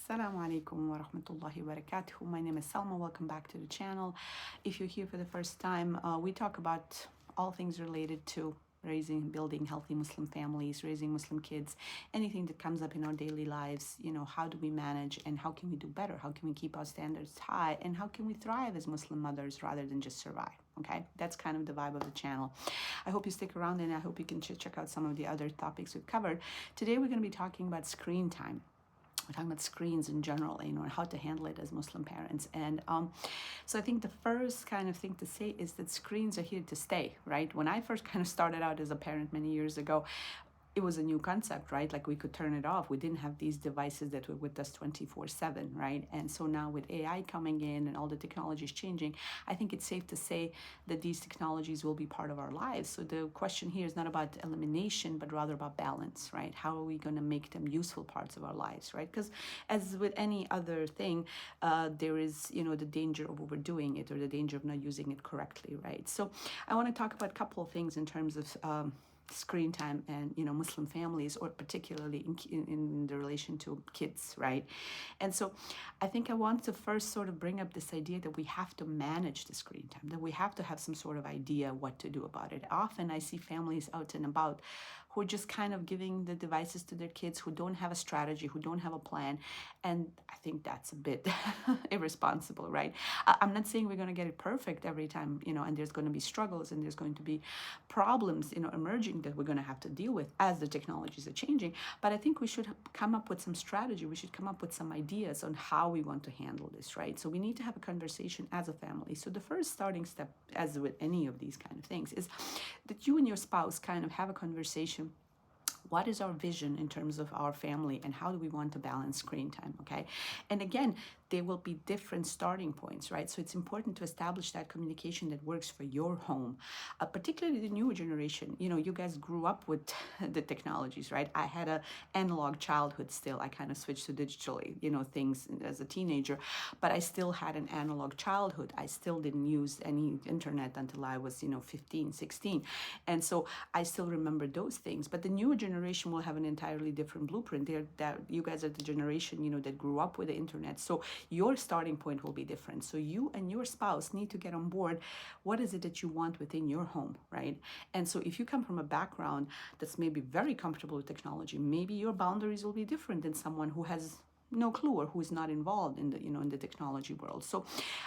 Assalamu alaikum wa rahmatullahi wa barakatuh. My name is Salma. Welcome back to the channel. If you're here for the first time, we talk about all things related to raising, building healthy Muslim families, raising Muslim kids, anything that comes up in our daily lives. How do we manage and how can we do better? How can we keep our standards high? And how can we thrive as Muslim mothers rather than just survive? Okay, that's kind of the vibe of the channel. I hope you stick around and I hope you can check out some of the other topics we've covered. Today we're going to be talking about screen time. We're talking about screens in general, and how to handle it as Muslim parents. And so I think the first kind of thing to say is that screens are here to stay, right? When I first kind of started out as a parent many years ago, it was a new concept, right? Like we could turn it off. We didn't have these devices that were with us 24/7, right? And so now with AI coming in and all the technologies changing, I think it's safe to say that these technologies will be part of our lives. So the question here is not about elimination, but rather about balance, right? How are we going to make them useful parts of our lives, right? Because as with any other thing, there is, the danger of overdoing it or the danger of not using it correctly, right? So I want to talk about a couple of things in terms of screen time and Muslim families, or particularly in the relation to kids, right? And so I think I want to first sort of bring up this idea that we have to manage the screen time, that we have to have some sort of idea what to do about it. Often I see families out and about who are just kind of giving the devices to their kids, who don't have a strategy, who don't have a plan. And I think that's a bit irresponsible, right? I'm not saying we're going to get it perfect every time, and there's going to be struggles and there's going to be problems, emerging that we're going to have to deal with as the technologies are changing. But I think we should come up with some strategy. We should come up with some ideas on how we want to handle this, right? So we need to have a conversation as a family. So the first starting step, as with any of these kind of things, is that you and your spouse kind of have a conversation. What is our vision in terms of our family and how do we want to balance screen time? Okay. And again, there will be different starting points, right? So it's important to establish that communication that works for your home, particularly the newer generation. You guys grew up with the technologies, right? I had an analog childhood still. I kind of switched to digitally, things as a teenager, but I still had an analog childhood. I still didn't use any internet until I was, 15, 16. And so I still remember those things. But the newer generation will have an entirely different blueprint. You guys are the generation, that grew up with the internet. So your starting point will be different. So you and your spouse need to get on board. What is it that you want within your home, right? And so if you come from a background that's maybe very comfortable with technology, maybe your boundaries will be different than someone who has no clue or who is not involved in the in the technology world. So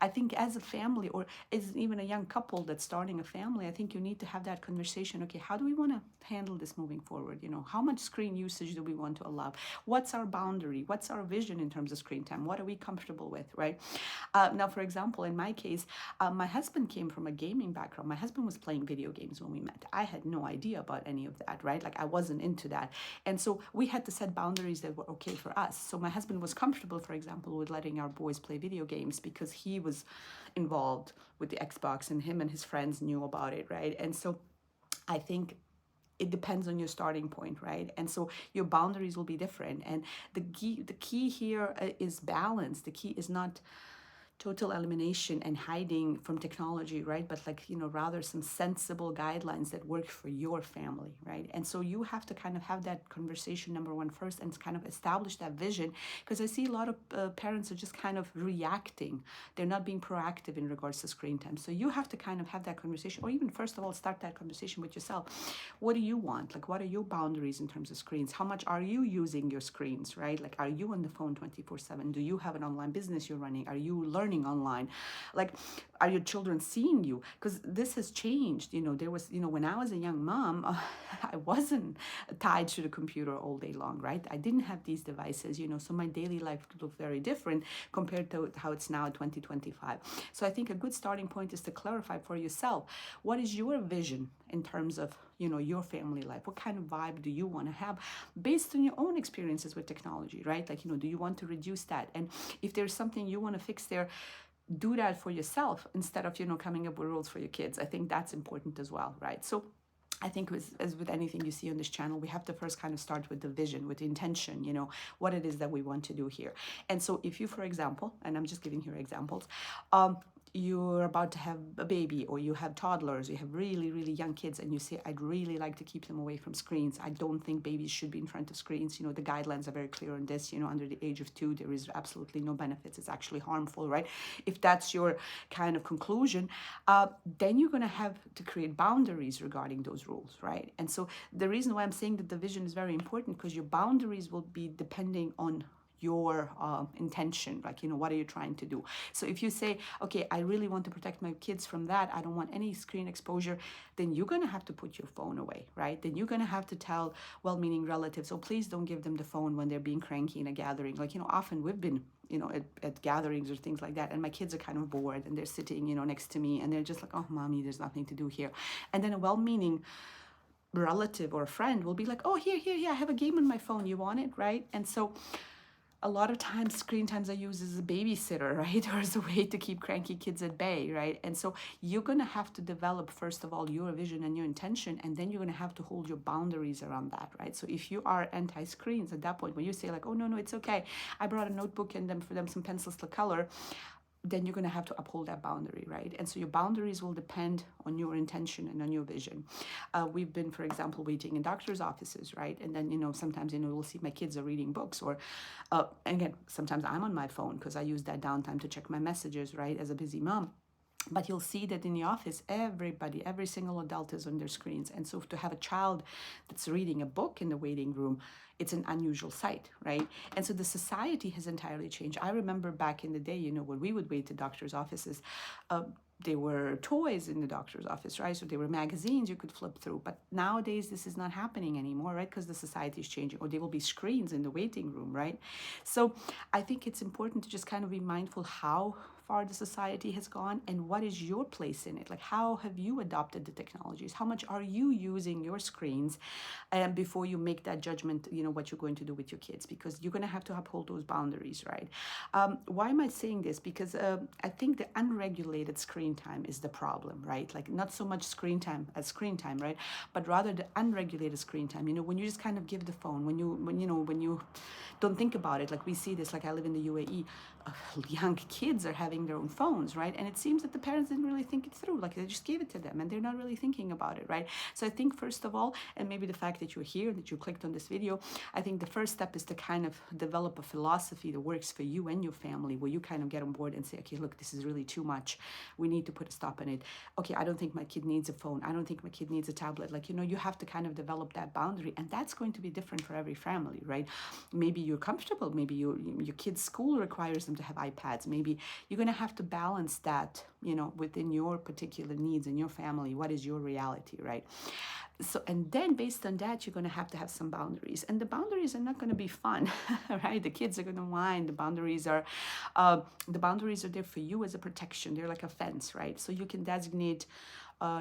I think as a family, or as even a young couple that's starting a family, I think you need to have that conversation. Okay, how do we want to handle this moving forward? How much screen usage do we want to allow? What's our boundary? What's our vision in terms of screen time? What are we comfortable with, right? Now, for example, in my case, my husband came from a gaming background. My husband was playing video games when we met. I had no idea about any of that, right? Like I wasn't into that. And so we had to set boundaries that were okay for us. So my husband was comfortable, for example, with letting our boys play video games because he was involved with the Xbox and him and his friends knew about it, right? And so I think it depends on your starting point, right? And so your boundaries will be different. And the key here is balance. The key is not total elimination and hiding from technology, right? But rather some sensible guidelines that work for your family, right? And so you have to kind of have that conversation, number one, first, and kind of establish that vision. Because I see a lot of parents are just kind of reacting. They're not being proactive in regards to screen time. So you have to kind of have that conversation, or even first of all, start that conversation with yourself. What do you want? Like, what are your boundaries in terms of screens? How much are you using your screens, right? Like, are you on the phone 24/7? Do you have an online business you're running? Are you learning online? Like, are your children seeing you? Because this has changed. There was, when I was a young mom, I wasn't tied to the computer all day long, right? I didn't have these devices, so my daily life looked very different compared to how it's now in 2025. So I think a good starting point is to clarify for yourself, what is your vision in terms of, your family life? What kind of vibe do you want to have based on your own experiences with technology, right? Like, do you want to reduce that? And if there's something you want to fix there, do that for yourself instead of, coming up with rules for your kids. I think that's important as well, right? So I think as with anything you see on this channel, we have to first kind of start with the vision, with the intention, what it is that we want to do here. And so if you, for example, and I'm just giving here examples, you're about to have a baby, or you have toddlers, you have really, really young kids, and you say, I'd really like to keep them away from screens. I don't think babies should be in front of screens. The guidelines are very clear on this. Under the age of 2, there is absolutely no benefits. It's actually harmful, right? If that's your kind of conclusion, then you're going to have to create boundaries regarding those rules, right? And so the reason why I'm saying that the vision is very important, because your boundaries will be depending on your intention, like, what are you trying to do? So if you say, okay, I really want to protect my kids from that, I don't want any screen exposure, then you're going to have to put your phone away, right? Then you're going to have to tell well-meaning relatives, oh, please don't give them the phone when they're being cranky in a gathering. Like, often we've been at gatherings or things like that, and my kids are kind of bored, and they're sitting next to me, and they're just like, oh, mommy, there's nothing to do here. And then a well-meaning relative or a friend will be like, oh, here, I have a game on my phone, you want it, right? And so a lot of times screen times I use as a babysitter, right? Or as a way to keep cranky kids at bay, right? And so you're going to have to develop, first of all, your vision and your intention, and then you're going to have to hold your boundaries around that, right? So if you are anti-screens at that point, when you say like, oh, no, it's okay, I brought a notebook and for them some pencils to color, then you're going to have to uphold that boundary, right? And so your boundaries will depend on your intention and on your vision. We've been, for example, waiting in doctor's offices, right? And then, sometimes, we'll see my kids are reading books, or, again, sometimes I'm on my phone because I use that downtime to check my messages, right, as a busy mom. But you'll see that in the office, every single adult is on their screens. And so to have a child that's reading a book in the waiting room, it's an unusual sight, right? And so the society has entirely changed. I remember back in the day, when we would wait to doctors' offices, there were toys in the doctor's office, right? So there were magazines you could flip through. But nowadays, this is not happening anymore, right? Because the society is changing, or there will be screens in the waiting room, right? So I think it's important to just kind of be mindful how far the society has gone and what is your place in it. Like, how have you adopted the technologies? How much are you using your screens before you make that judgment, what you're going to do with your kids? Because you're going to have to uphold those boundaries, right? Why am I saying this? Because I think the unregulated screen time is the problem, right? Like, not so much screen time as screen time, right? But rather the unregulated screen time, when you just kind of give the phone, when you don't think about it. Like, we see this, like, I live in the UAE, young kids are having their own phones, right? And it seems that the parents didn't really think it through. Like, they just gave it to them and they're not really thinking about it, right? So I think, first of all, and maybe the fact that you're here, that you clicked on this video, I think the first step is to kind of develop a philosophy that works for you and your family, where you kind of get on board and say, okay, look, this is really too much. We need to put a stop on it. Okay, I don't think my kid needs a phone. I don't think my kid needs a tablet. Like, you have to kind of develop that boundary, and that's going to be different for every family, right? Maybe you're comfortable. Maybe your kid's school requires them to have iPads. Maybe you're going to have to balance that, within your particular needs in your family. What is your reality, right? So, and then based on that, you're going to have some boundaries, and the boundaries are not going to be fun, right? The kids are going to whine. The boundaries are there for you as a protection. They're like a fence, right? So you can designate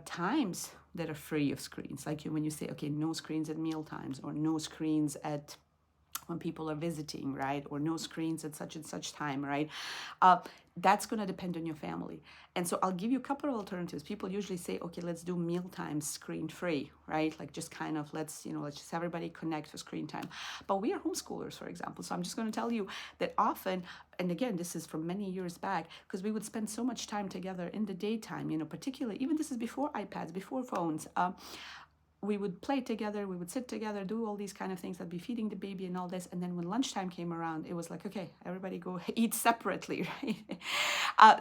times that are free of screens, like when you say, okay, no screens at meal times, or no screens at when people are visiting, right? Or no screens at such and such time, right? That's going to depend on your family. And so I'll give you a couple of alternatives. People usually say, okay, let's do meal times screen free, right? Like, just kind of, let's just everybody connect for screen time. But we are homeschoolers, for example. So I'm just going to tell you that often, and again, this is from many years back, because we would spend so much time together in the daytime, particularly, even this is before iPads, before phones, we would play together, we would sit together, do all these kind of things. I'd be feeding the baby and all this. And then when lunchtime came around, it was like, okay, everybody go eat separately, right?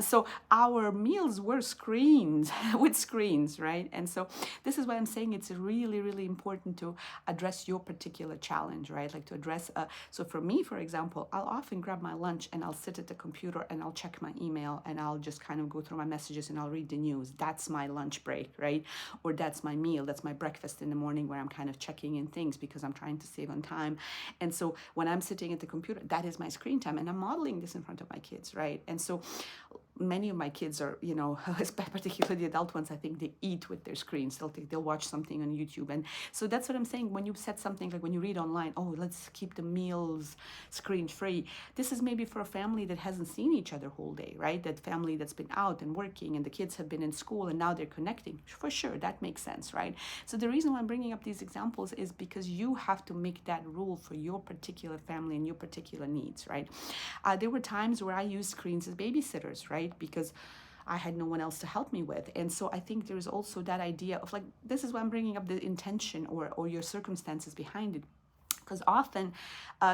So our meals were screens, with screens, right? And so this is why I'm saying it's really, really important to address your particular challenge, right? Like, to address, so for me, for example, I'll often grab my lunch and I'll sit at the computer and I'll check my email and I'll just kind of go through my messages and I'll read the news. That's my lunch break, right? Or that's my meal, that's my breakfast in the morning, where I'm kind of checking in things because I'm trying to save on time. And so when I'm sitting at the computer, that is my screen time, and I'm modeling this in front of my kids, right? And so many of my kids are, particularly the adult ones, I think they eat with their screens. They'll watch something on YouTube. And so that's what I'm saying. When you set something, like when you read online, oh, let's keep the meals screen free. This is maybe for a family that hasn't seen each other whole day, right? That family that's been out and working, and the kids have been in school and now they're connecting. For sure, that makes sense, right? So the reason why I'm bringing up these examples is because you have to make that rule for your particular family and your particular needs, right? There were times where I used screens as babysitters, right? Because I had no one else to help me with. And so I think there's also that idea of like, this is why I'm bringing up the intention or your circumstances behind it, because often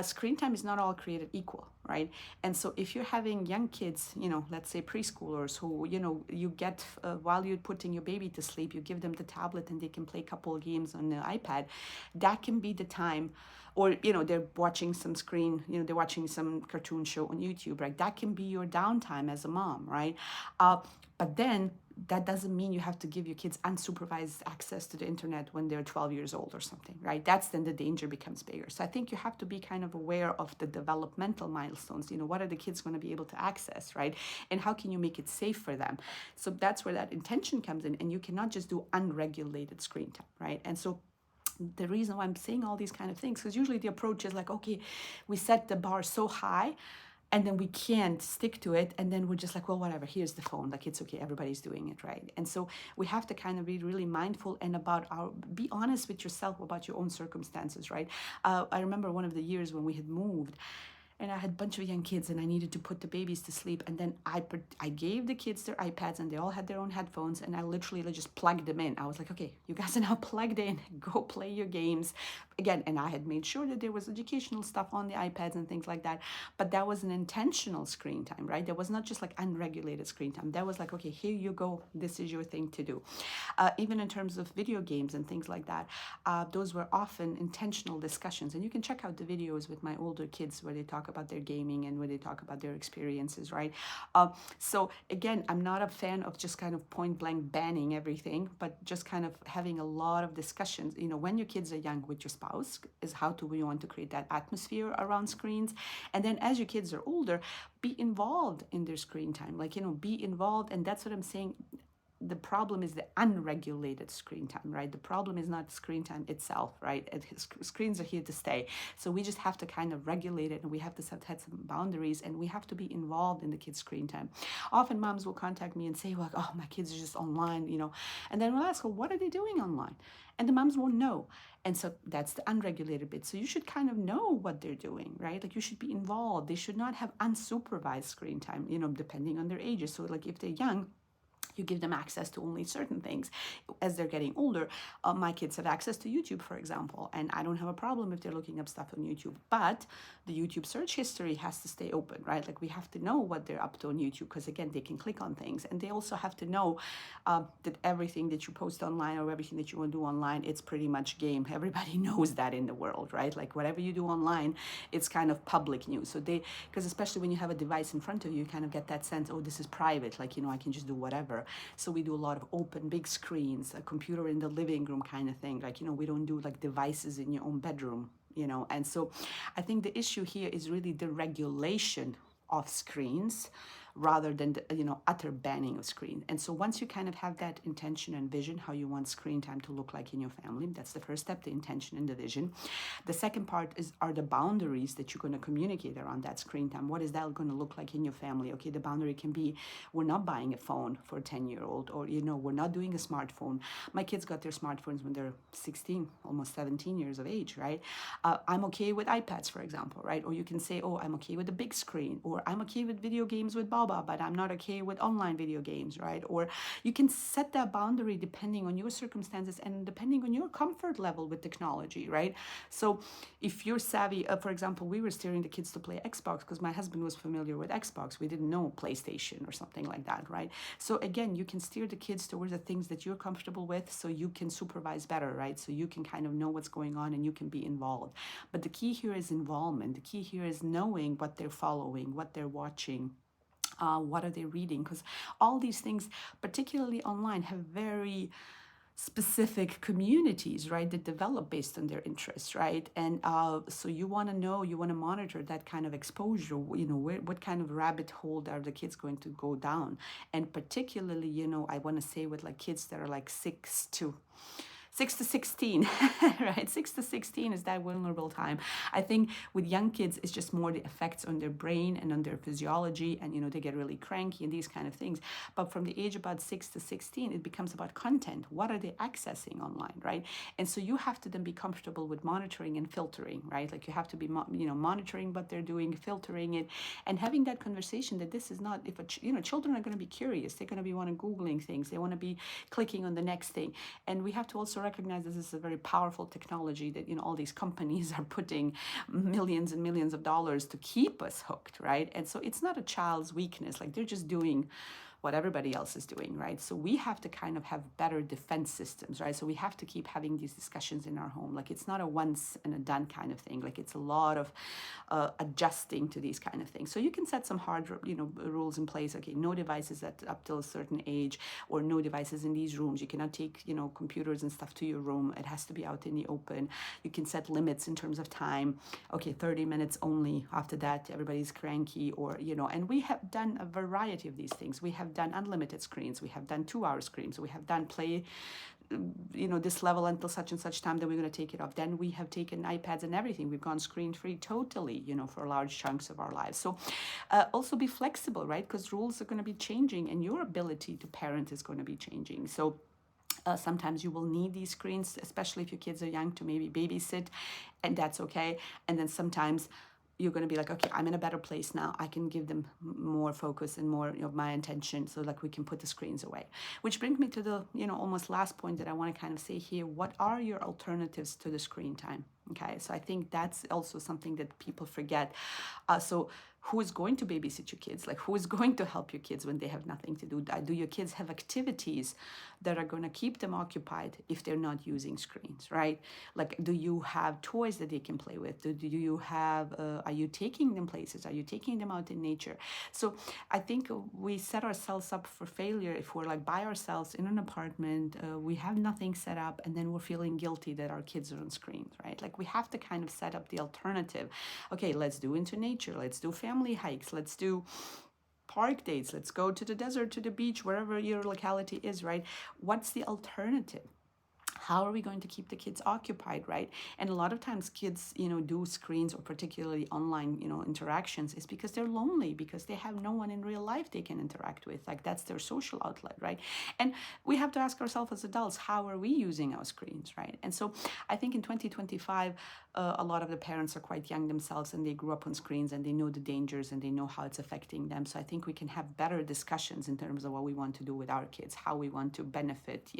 screen time is not all created equal, right? And so if you're having young kids, let's say preschoolers who, you get, while you're putting your baby to sleep, you give them the tablet and they can play a couple of games on the iPad, that can be the time. Or, they're watching some screen, they're watching some cartoon show on YouTube, right? That can be your downtime as a mom, right? But then that doesn't mean you have to give your kids unsupervised access to the internet when they're 12 years old or something, right? That's then the danger becomes bigger. So I think you have to be kind of aware of the developmental milestones. What are the kids going to be able to access, right? And how can you make it safe for them? So that's where that intention comes in. And you cannot just do unregulated screen time, right? And so the reason why I'm saying all these kind of things, because usually the approach is like, okay, we set the bar so high and then we can't stick to it, and then we're just like, well, whatever, here's the phone, like it's okay, everybody's doing it, right? And so we have to kind of be really mindful and be honest with yourself about your own circumstances, right? I remember one of the years when we had moved, and I had a bunch of young kids and I needed to put the babies to sleep. And then I gave the kids their iPads and they all had their own headphones, and I literally just plugged them in. I was like, okay, you guys are now plugged in, go play your games. Again, and I had made sure that there was educational stuff on the iPads and things like that. But that was an intentional screen time, right? That was not just like unregulated screen time. That was like, okay, here you go. This is your thing to do. Even in terms of video games and things like that, those were often intentional discussions. And you can check out the videos with my older kids where they talk about their gaming and where they talk about their experiences, right? So again, I'm not a fan of just kind of point blank banning everything, but just kind of having a lot of discussions, when your kids are young with your spouse, is how do we want to create that atmosphere around screens. And then as your kids are older, be involved in their screen time, like, be involved. And that's what I'm saying. The problem is the unregulated screen time, right? The problem is not screen time itself, right? Screens are here to stay. So we just have to kind of regulate it, and we have to set some boundaries, and we have to be involved in the kids' screen time. Often moms will contact me and say, well, oh, my kids are just online, and then we'll ask, well, what are they doing online? And the moms won't know. And so that's the unregulated bit. So you should kind of know what they're doing, right? Like you should be involved. They should not have unsupervised screen time, depending on their ages. So like if they're young, you give them access to only certain things. As they're getting older, my kids have access to YouTube, for example, and I don't have a problem if they're looking up stuff on YouTube, but the YouTube search history has to stay open, right? Like we have to know what they're up to on YouTube, because again, they can click on things, and they also have to know that everything that you post online or everything that you want to do online, it's pretty much game. Everybody knows that in the world, right? Like whatever you do online, it's kind of public news. So because especially when you have a device in front of you, you kind of get that sense, oh, this is private, like, I can just do whatever. So we do a lot of open big screens, a computer in the living room kind of thing. Like, we don't do like devices in your own bedroom, And so I think the issue here is really the regulation of screens rather than the, utter banning of screen. And so once you kind of have that intention and vision, how you want screen time to look like in your family, that's the first step, the intention and the vision. The second part are the boundaries that you're going to communicate around that screen time. What is that going to look like in your family? Okay, the boundary can be, we're not buying a phone for a 10-year-old, or, we're not doing a smartphone. My kids got their smartphones when they're 16, almost 17 years of age, right? I'm okay with iPads, for example, right? Or you can say, oh, I'm okay with the big screen, or I'm okay with video games with Bob, but I'm not okay with online video games, right? Or you can set that boundary depending on your circumstances and depending on your comfort level with technology, right? So if you're savvy, for example, we were steering the kids to play Xbox because my husband was familiar with Xbox. We didn't know PlayStation or something like that, right? So again, you can steer the kids towards the things that you're comfortable with, so you can supervise better, right? So you can kind of know what's going on and you can be involved. But the key here is involvement. The key here is knowing what they're following, what they're watching. What are they reading? Because all these things, particularly online, have very specific communities, right, that develop based on their interests, right? And so you want to know, you want to monitor that kind of exposure, what kind of rabbit hole are the kids going to go down? And particularly, I want to say with like kids that are like 6 to 16, right? 6 to 16 is that vulnerable time. I think with young kids, it's just more the effects on their brain and on their physiology, and they get really cranky and these kind of things. But from the age about 6 to 16, it becomes about content. What are they accessing online, right? And so you have to then be comfortable with monitoring and filtering, right? Like you have to be monitoring what they're doing, filtering it, and having that conversation that this is not, if children are going to be curious, they're going to be want to googling things, they want to be clicking on the next thing. And we have to also recognize this is a very powerful technology that all these companies are putting millions and millions of dollars to keep us hooked, right? And so it's not a child's weakness, like they're just doing what everybody else is doing, right? So we have to kind of have better defense systems, right? So we have to keep having these discussions in our home. Like it's not a once and a done kind of thing. Like it's a lot of adjusting to these kind of things. So you can set some hard, rules in place. Okay, no devices up till a certain age, or no devices in these rooms. You cannot take, computers and stuff to your room. It has to be out in the open. You can set limits in terms of time. Okay, 30 minutes only. After that, everybody's cranky, or, and we have done a variety of these things. We have done unlimited screens, we have done 2-hour screens, we have done play this level until such and such time, then we're going to take it off. Then we have taken iPads and everything, we've gone screen free totally, for large chunks of our lives. So also be flexible, right? Because rules are going to be changing, and your ability to parent is going to be changing. So sometimes you will need these screens, especially if your kids are young, to maybe babysit, and that's okay. And then sometimes you're going to be like, okay, I'm in a better place now. I can give them more focus and more of my attention, so like we can put the screens away. Which brings me to the, almost last point that I want to kind of say here. What are your alternatives to the screen time? Okay, so I think that's also something that people forget. So who is going to babysit your kids? Like, who is going to help your kids when they have nothing to do? Do your kids have activities that are going to keep them occupied if they're not using screens, right? Like, do you have toys that they can play with? Do you have, are you taking them places? Are you taking them out in nature? So I think we set ourselves up for failure if we're like by ourselves in an apartment, we have nothing set up, and then we're feeling guilty that our kids are on screens, right? Like, we have to kind of set up the alternative. Okay, let's do into nature. Let's do family hikes. Let's do park dates. Let's go to the desert, to the beach, wherever your locality is, right? What's the alternative? How are we going to keep the kids occupied, right? And a lot of times kids, do screens, or particularly online, interactions, is because they're lonely, because they have no one in real life they can interact with. Like, that's their social outlet, right? And we have to ask ourselves as adults, how are we using our screens, right? And so I think in 2025, a lot of the parents are quite young themselves, and they grew up on screens, and they know the dangers, and they know how it's affecting them. So I think we can have better discussions in terms of what we want to do with our kids, how we want to benefit,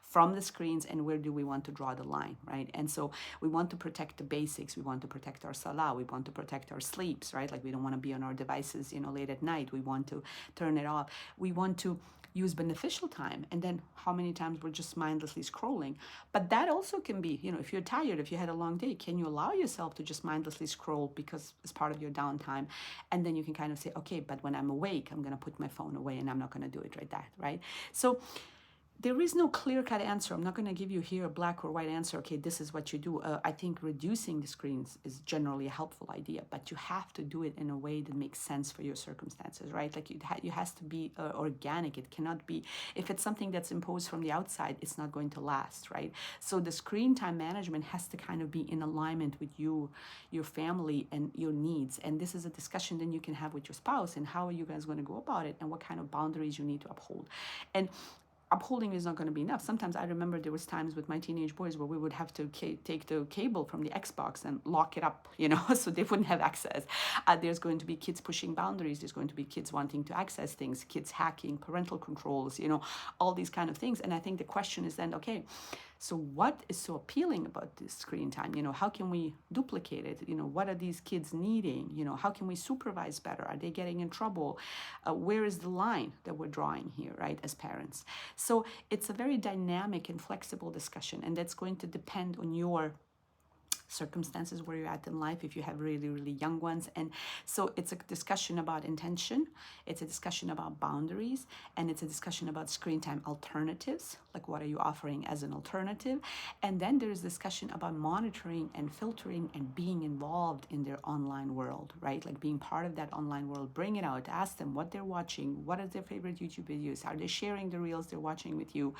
from the screens, and where do we want to draw the line, right? And so we want to protect the basics. We want to protect our salah. We want to protect our sleeps, right? Like, we don't want to be on our devices, late at night. We want to turn it off. We want to use beneficial time, and then how many times we're just mindlessly scrolling. But that also can be, if you're tired, if you had a long day, can you allow yourself to just mindlessly scroll because it's part of your downtime? And then you can kind of say, okay, but when I'm awake, I'm going to put my phone away, and I'm not going to do it right? So there is no clear-cut answer. I'm not going to give you here a black or white answer. Okay, this is what you do. I think reducing the screens is generally a helpful idea, but you have to do it in a way that makes sense for your circumstances, right? Like, it has to be organic. It cannot be, if it's something that's imposed from the outside, it's not going to last, right? So the screen time management has to kind of be in alignment with you, your family, and your needs. And this is a discussion then you can have with your spouse, and how are you guys going to go about it, and what kind of boundaries you need to uphold. And upholding is not going to be enough. Sometimes I remember there was times with my teenage boys where we would have to take the cable from the Xbox and lock it up, so they wouldn't have access. There's going to be kids pushing boundaries. There's going to be kids wanting to access things, kids hacking, parental controls, all these kind of things. And I think the question is then, okay, so what is so appealing about this screen time? How can we duplicate it? What are these kids needing? How can we supervise better? Are they getting in trouble? Where is the line that we're drawing here, right, as parents? So it's a very dynamic and flexible discussion, and that's going to depend on your circumstances where you're at in life, if you have really, really young ones. And so it's a discussion about intention, it's a discussion about boundaries, and it's a discussion about screen time alternatives, like what are you offering as an alternative. And then there's discussion about monitoring and filtering and being involved in their online world, right? Like being part of that online world. Bring it out, ask them what they're watching, what is their favorite YouTube videos, are they sharing the reels they're watching with you,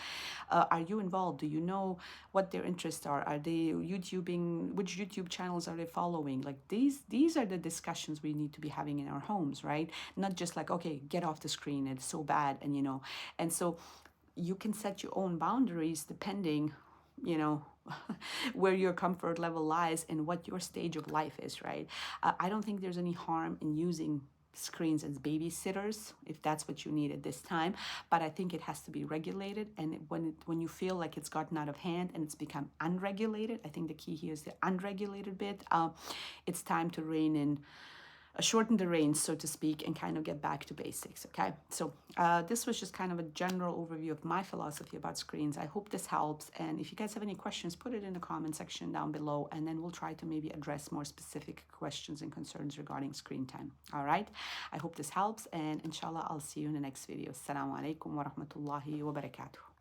are you involved, do you know what their interests are they YouTubing, which YouTube channels are they following. Like these are the discussions we need to be having in our homes, right? Not just like, okay, get off the screen, it's so bad. And and so you can set your own boundaries depending, where your comfort level lies and what your stage of life is, right? I don't think there's any harm in using screens as babysitters if that's what you need at this time, but I think it has to be regulated. And when you feel like it's gotten out of hand and it's become unregulated, I think the key here is the unregulated bit. It's time to rein in, shorten the reins, so to speak, and kind of get back to basics. Okay, so this was just kind of a general overview of my philosophy about screens. I hope this helps, and if you guys have any questions, put it in the comment section down below, and then we'll try to maybe address more specific questions and concerns regarding screen time. All right, I hope this helps, and inshallah I'll see you in the next video. Assalamu alaikum wa rahmatullahi wa barakatuh.